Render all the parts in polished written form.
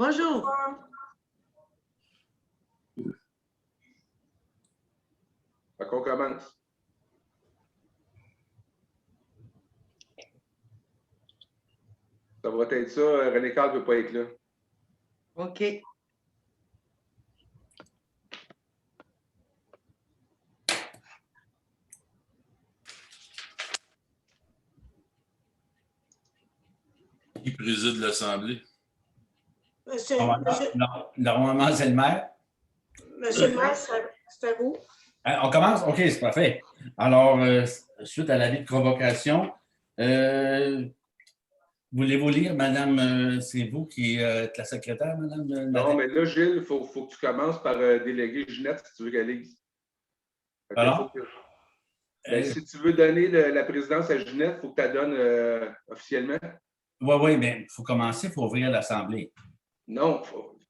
Bonjour. Fait qu'on commence. Ça va être ça. René Carl ne peut pas être là. OK. Qui préside l'Assemblée? Normalement, c'est le maire. Monsieur le maire, c'est à vous. On commence? OK, c'est parfait. Alors, suite à l'avis de convocation, voulez-vous lire, Madame, c'est vous qui êtes la secrétaire, Madame? Non, mais là, Gilles, il faut que tu commences par déléguer Ginette si tu veux qu'elle lise. Alors? Si tu veux donner la présidence à Ginette, il faut que tu la donnes officiellement. Oui, mais il faut commencer, il faut ouvrir l'Assemblée. Non,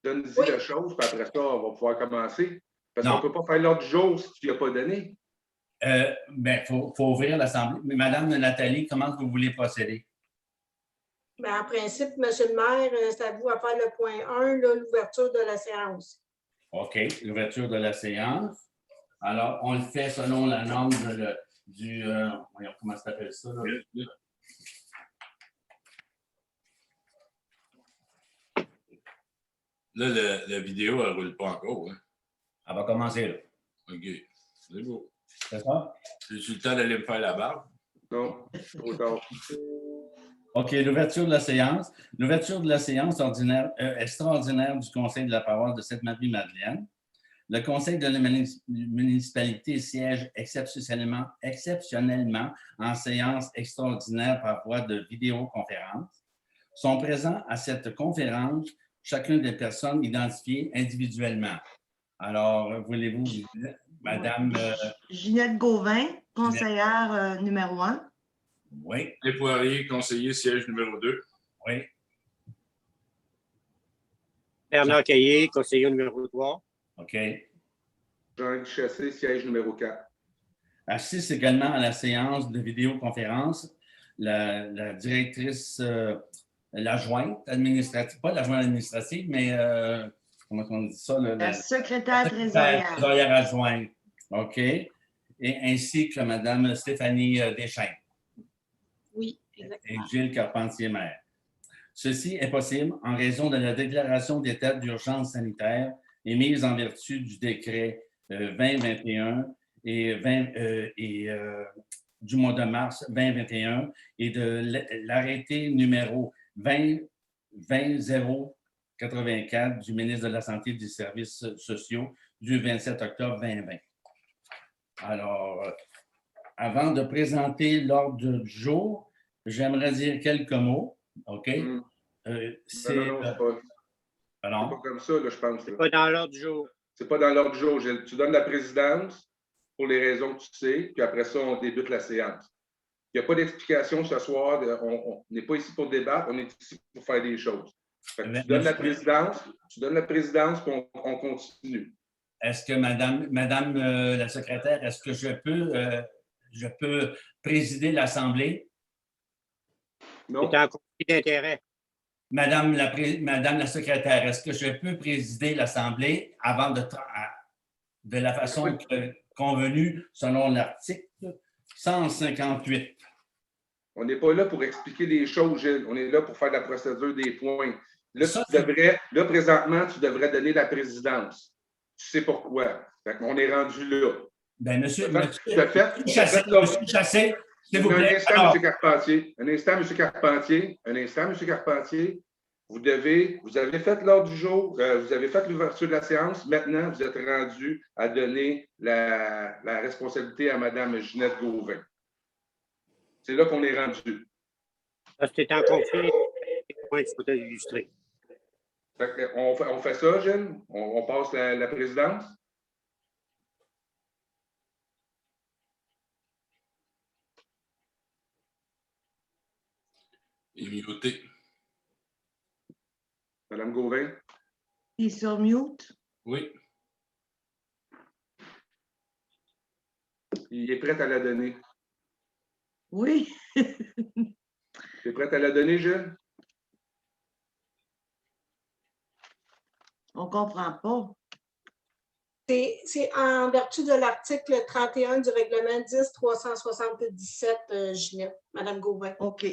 donne-y la chose, puis après ça, on va pouvoir commencer. Parce qu'on ne peut pas faire l'ordre du jour si tu ne l'as pas donné. Il faut ouvrir l'Assemblée. Mais Madame Nathalie, comment vous voulez procéder? En principe, Monsieur le maire, c'est à vous à faire le point 1, l'ouverture de la séance. OK, l'ouverture de la séance. Alors, on le fait selon la norme du... comment ça s'appelle ça? Là, la vidéo, elle ne roule pas encore. Hein? Elle va commencer là. OK, c'est beau. C'est ça? J'ai-tu le temps d'aller me faire la barbe? Non, trop tard. OK, l'ouverture de la séance. L'ouverture de la séance extraordinaire du Conseil de la paroisse de Sainte-Marie-Madeleine. Le Conseil de la municipalité siège exceptionnellement en séance extraordinaire par voie de vidéoconférence. Sont présents à cette conférence chacune des personnes identifiées individuellement. Alors, voulez-vous, Madame... Ginette Gauvin, conseillère numéro 1. Oui. Les Poirier, conseiller, siège numéro 2. Oui. Bernard Caillé, conseiller numéro 3. OK. Jean Chassé, siège numéro 4. Assiste également à la séance de vidéoconférence la directrice, l'adjointe administrative, pas l'adjointe administrative, mais comment on dit ça? La secrétaire trésorière. Trésorière adjointe. OK. Et ainsi que Mme Stéphanie Deschênes. Oui, exactement. Et Gilles Carpentier-Maire. Ceci est possible en raison de la déclaration d'état d'urgence sanitaire émise en vertu du décret 2021 du mois de mars 2021 et de l'arrêté numéro 20-084 du ministre de la Santé et des Services sociaux du 27 octobre 2020. Alors, avant de présenter l'ordre du jour, j'aimerais dire quelques mots. OK? Non, c'est pas comme ça, là, je pense. C'est pas dans l'ordre du jour. C'est pas dans l'ordre du jour, Gilles. Tu donnes la présidence pour les raisons que tu sais, puis après ça, on débute la séance. Il n'y a pas d'explication ce soir. On n'est pas ici pour débattre, on est ici pour faire des choses. Tu donnes la présidence, puis on continue. Est-ce que Madame la secrétaire, est-ce que je peux présider l'Assemblée? Non. C'est en conflit d'intérêt. Madame la secrétaire, est-ce que je peux présider l'Assemblée avant de la façon convenue selon l'article 158? On n'est pas là pour expliquer les choses, Gilles. On est là pour faire la procédure des points. Là, présentement, tu devrais donner la présidence. Tu sais pourquoi. On est rendu là. Bien, monsieur Chassé, s'il vous plaît. Un instant, M. Carpentier. Vous avez fait l'ordre du jour, vous avez fait l'ouverture de la séance. Maintenant, vous êtes rendu à donner la responsabilité à Mme Ginette Gauvin. C'est là qu'on est rendu. C'est en conflit. Il faut illustrer. On fait ça, Gilles? On passe la présidence? Il est muté. Mme Gauvin? Il est sur mute? Oui. Il est prêt à la donner. Oui. Tu es prêt à la donner, Gilles? On ne comprend pas. C'est en vertu de l'article 31 du règlement 10-377, Ginette, Mme Gauvin. OK.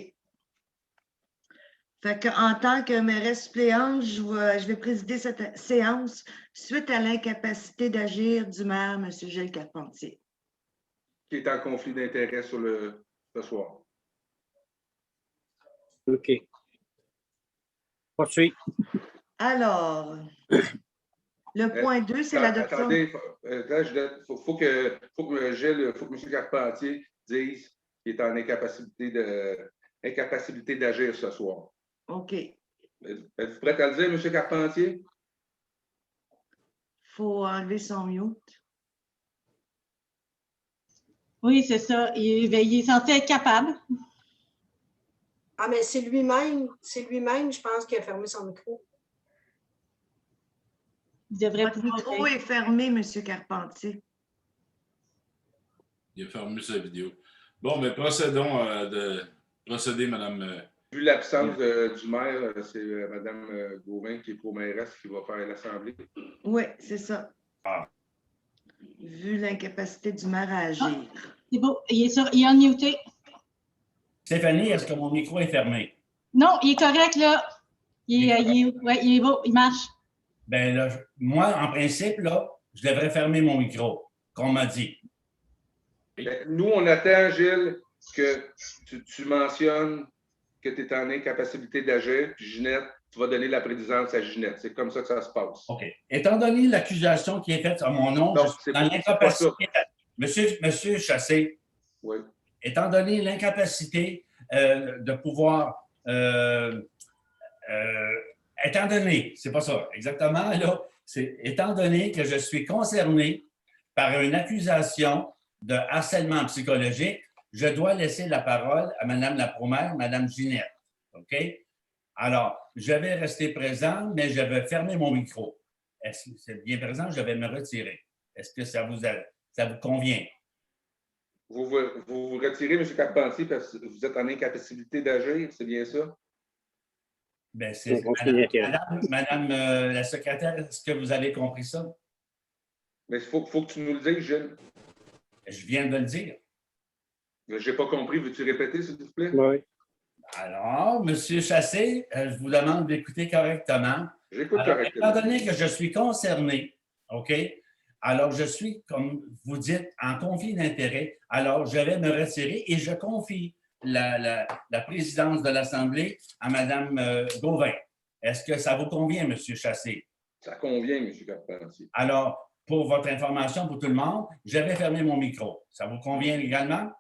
Fait qu'en tant que mairesse suppléante, je vais présider cette séance suite à l'incapacité d'agir du maire, M. Gilles Carpentier. Qui est en conflit d'intérêt ce soir. OK. Poursuis. Alors, le point 2, c'est l'adoption. Attendez, il faut que M. Carpentier dise qu'il est en incapacité d'agir ce soir. OK. Êtes-vous prête à le dire, M. Carpentier? Il faut enlever son mute. Oui, c'est ça. Il est censé être capable. Ah, mais c'est lui-même, je pense, qui a fermé son micro. Il devrait Votre pouvoir. micro est fermé, M. Carpentier. Il a fermé sa vidéo. Bon, mais procédez, Mme. Vu l'absence du maire, c'est Mme Gauvin qui est pro-mairesse qui va faire l'Assemblée. Oui, c'est ça. Ah. Vu l'incapacité du maire à agir. C'est beau. Il est unmuté. Stéphanie, est-ce que mon micro est fermé? Non, il est correct, là. Il est beau, il marche. Ben là, moi, en principe, là, je devrais fermer mon micro, qu'on m'a dit. Nous, on attend, Gilles, que tu mentionnes que tu es en incapacité d'agir, puis Ginette, tu vas donner la présidence à Ginette. C'est comme ça que ça se passe. OK. Étant donné l'accusation qui est faite à mon nom, Non, je suis c'est dans pas l'incapacité. Monsieur Chassé, Oui. étant donné l'incapacité de pouvoir. Étant donné, c'est pas ça, exactement, là, c'est étant donné que je suis concerné par une accusation de harcèlement psychologique, je dois laisser la parole à Mme la pro-maire, Mme Ginette. OK? Alors, je vais rester présent, mais je vais fermer mon micro. Est-ce que c'est bien présent? Je vais me retirer. Est-ce que ça vous convient? Vous vous retirez, M. Carpentier, parce que vous êtes en incapacité d'agir, c'est bien ça? Bien, c'est Madame la secrétaire, est-ce que vous avez compris ça? Mais il faut que tu nous le dises, Gilles. Je viens de le dire. Je n'ai pas compris. Veux-tu répéter, s'il vous plaît? Oui. Alors, M. Chassé, je vous demande d'écouter correctement. J'écoute Alors, correctement. étant donné que je suis concerné, OK? Alors, je suis, comme vous dites, en conflit d'intérêts. Alors, je vais me retirer et je confie la présidence de l'Assemblée à Mme Gauvin. Est-ce que ça vous convient, M. Chassé? Ça convient, M. Carpentier. Alors, pour votre information, pour tout le monde, je vais fermer mon micro. Ça vous convient également?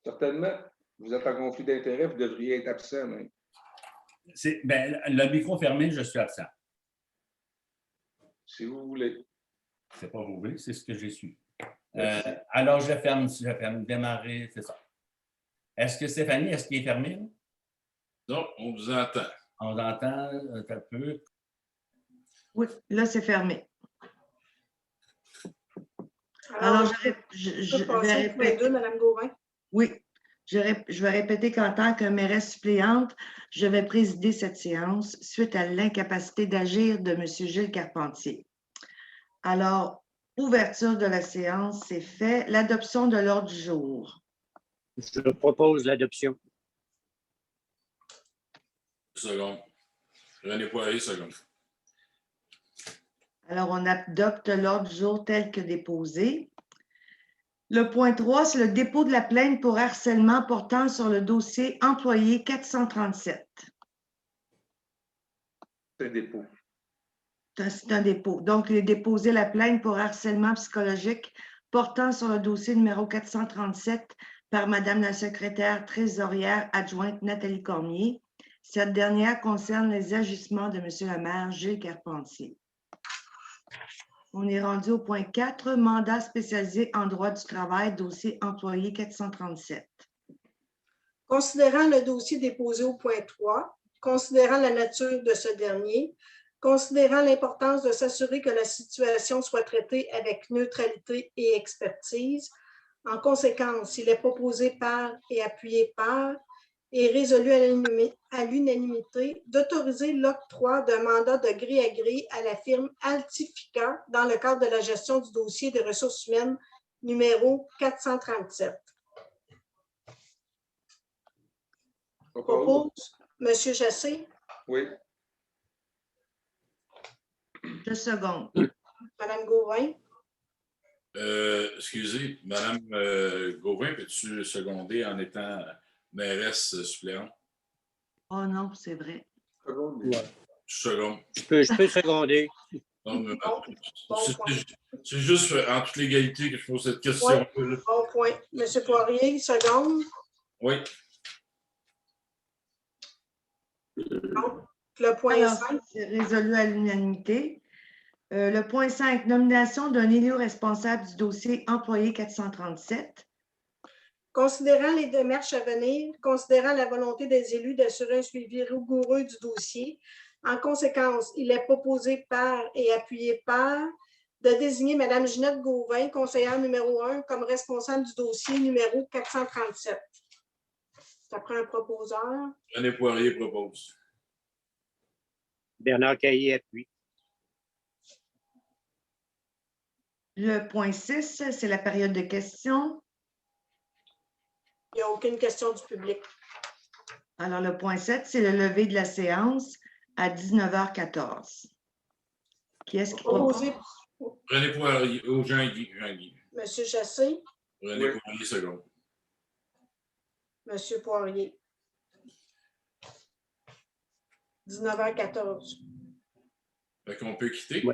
Certainement. Vous êtes en conflit d'intérêts, vous devriez être absent, même. Ben, le micro fermé, je suis absent. Si vous voulez. C'est pas vous voulez, c'est ce que j'ai su. Alors, je ferme, démarrer, c'est ça. Est-ce que Stéphanie, est-ce qu'il est fermé? Non, on vous entend. On entend un peu. Oui, là, c'est fermé. Alors, je vais répéter. Mme Gauvin. Oui, je vais répéter qu'en tant que mairesse suppléante, je vais présider cette séance suite à l'incapacité d'agir de M. Gilles Carpentier. Alors, ouverture de la séance, c'est fait. L'adoption de l'ordre du jour. Je propose l'adoption. Seconde. René Poirier, seconde. Alors, on adopte l'ordre du jour tel que déposé. Le point 3, c'est le dépôt de la plainte pour harcèlement portant sur le dossier employé 437. C'est un dépôt. C'est un dépôt. Donc, il est déposé la plainte pour harcèlement psychologique portant sur le dossier numéro 437 par Mme la secrétaire trésorière adjointe Nathalie Cormier. Cette dernière concerne les agissements de M. le maire Gilles Carpentier. On est rendu au point 4, mandat spécialisé en droit du travail, dossier employé 437. Considérant le dossier déposé au point 3, considérant la nature de ce dernier, considérant l'importance de s'assurer que la situation soit traitée avec neutralité et expertise, en conséquence, il est proposé par et appuyé par, et résolu à l'unanimité d'autoriser l'octroi d'un mandat de gré à gré à la firme Altifica dans le cadre de la gestion du dossier des ressources humaines numéro 437. Propose M. Chassé, Oui. Je seconde. Mme Gauvin, Excusez, Madame Gauvin, peux-tu seconder en étant mairesse suppléante? Oh non, c'est vrai. Ouais. Seconde. Je peux seconder. Non, mais, bon point. c'est juste en toute légalité que je pose cette question. Bon point. M. Poirier, seconde. Oui. Donc, le point Alors, 5. c'est résolu à l'unanimité. Le point 5, nomination d'un élu responsable du dossier employé 437. Considérant les démarches à venir, considérant la volonté des élus d'assurer un suivi rigoureux du dossier, en conséquence, il est proposé par et appuyé par de désigner Mme Ginette Gauvin, conseillère numéro 1, comme responsable du dossier numéro 437. Ça prend un proposeur. René Poirier propose. Bernard Caillé appuie. Le point 6, c'est la période de questions. Il n'y a aucune question du public. Alors, le point 7, c'est le lever de la séance à 19h14. Qui est-ce qui propose? Proposé René Poirier, Jean-Guy. M. Chassé, René Oui. Poirier, seconde. M. Poirier. 19h14. Fait qu'on peut quitter? Oui.